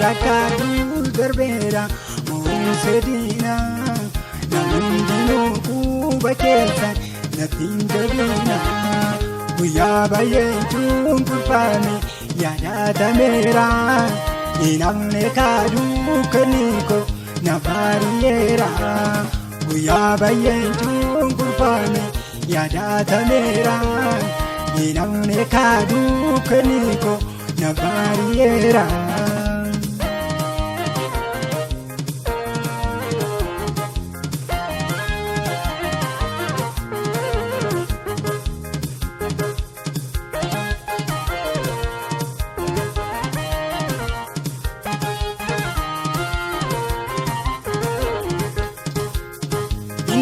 Rakkaatu darbeera Muusedina Namundinuu quba keessan Nattiin jabina Guyyaa baay'ee cunqurfame yaadatameera Inamne kaaduu kenniko na baariyeera Guyyaa baay'ee cunqurfame yaadatameera Inamne kaaduu kenniko na baariyeera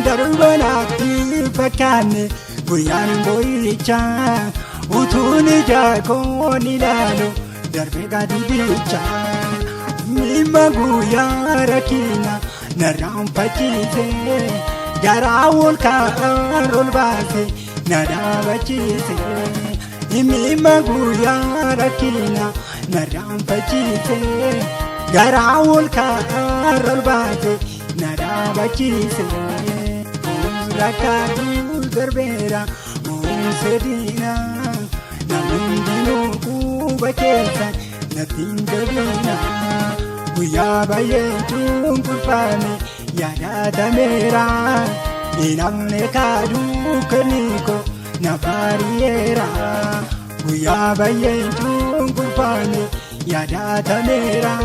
Darbanatti fakkaanne guyyaan boo'ichaa utuun ijaakoon ilaalu darbee gadi bichaa mimma guyyaa rakkina narraan fachiise garaa wal kaa'aan ol baase na dhaabachiise mimma guyyaa rakkina narraan fachiise garaa wal kaa'aan ol baase na dhaabachiise. Rakkaatu darbeera Muusedina Namundinuu quba keessan Nattiin jabina Guyyaa baay'ee cunqurfame yaadatameera Inamne kaaduu kenniko na baariyeera Guyyaa baay'ee cunqurfame yaadatameera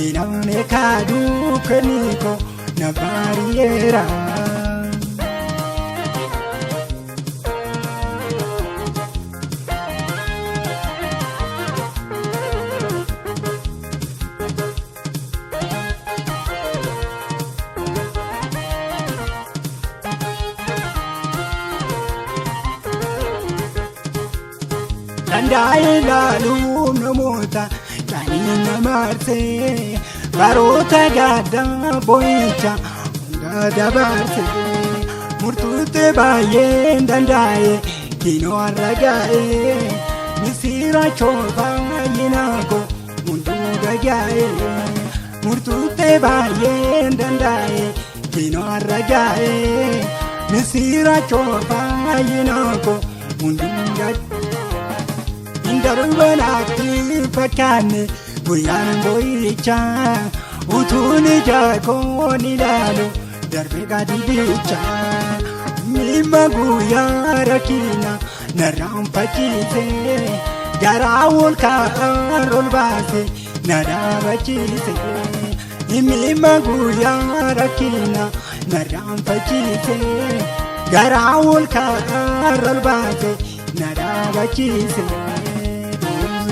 Inamne kaaduu kenniko na baariyeera Danda'ee ilaaluun namoota qaanii namaarse baroota gaddaa boo'icha hunda dabarse murtuutti baay'een danda'e kiinoo har'a ga'e misira choofaayinaako hunduu gaga'e murtuutti baay'een danda'e kiinoo har'a ga'e misira choofaayinaako hunduu gaga'e. Darbanatti fakkaanne guyyaan boo'ichaa utuun ijaakoon ilaalu darbee gadi bichaa mimma guyyaa rakkina narraan fachiise garaa wal kaa'aan ol baase na dhaabachiise mimma guyyaa rakkina narraan fachiise garaa wal kaa'aan ol baase na dhaabachiise.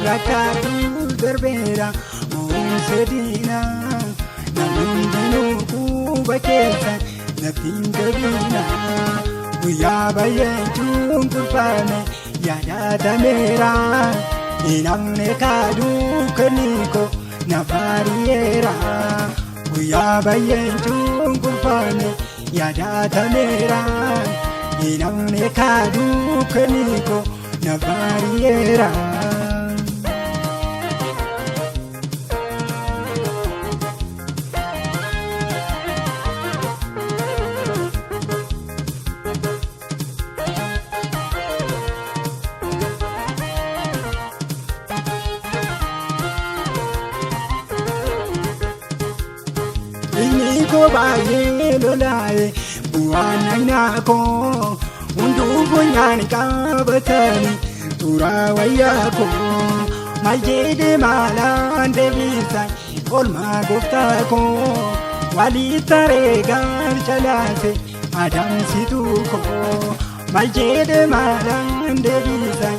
Rakkaatu darbeera Muusedina Namundinuu quba keessan Nattiin jabina Guyyaa baay'ee cunqurfame yaadatameera Inamne kaaduu kenniko na baariyeera Guyyaa baay'ee cunqurfame yaadatameera Inamne kaaduu kenniko na baariyeera Inni ko baay'ee lolaaye bu'aan nagnaakoo hunduu funyaan qabatanii turaa wayyaakoo maal jedhee maalaan deebisan olmaa gooftaakoo walii taree galchalaase adamsituukoo maal jedhee maalaan deebisan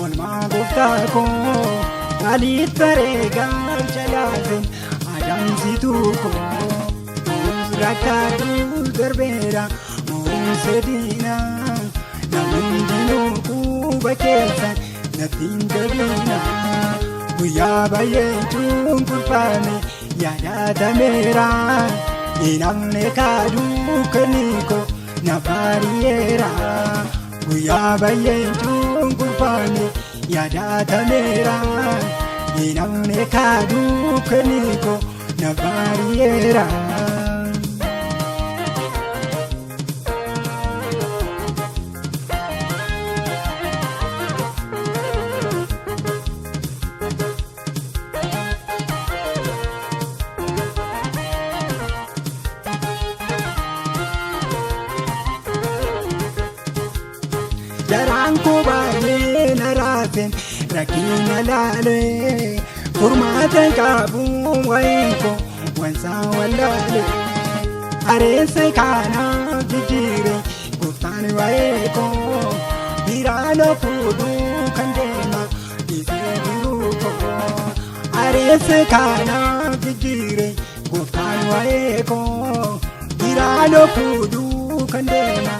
olmaa gooftaakoo walii taree galchalaase adamsituukoo. Rakkaatu darbeera Muusedina Namundinuu quba keessan Nattiin jabina Guyyaa baay'ee cunqurfame yaadatameera Inamne kaaduu kenniko na baariyeera Guyyaa baay'ee cunqurfame yaadatameera namne kaadu kaniko na barriera. Jaranko baay'ee na raafen rakkina laalee furmaatan qabu wayiinko wansaa wallaalee areessa kaanaaf jijjiire gooftaan wayiiko biraan fuudhuu kan deema dhiisee jiruuko areessa kaanaaf jijjiire gooftaan wayiiko biraan fuudhuu kan deema.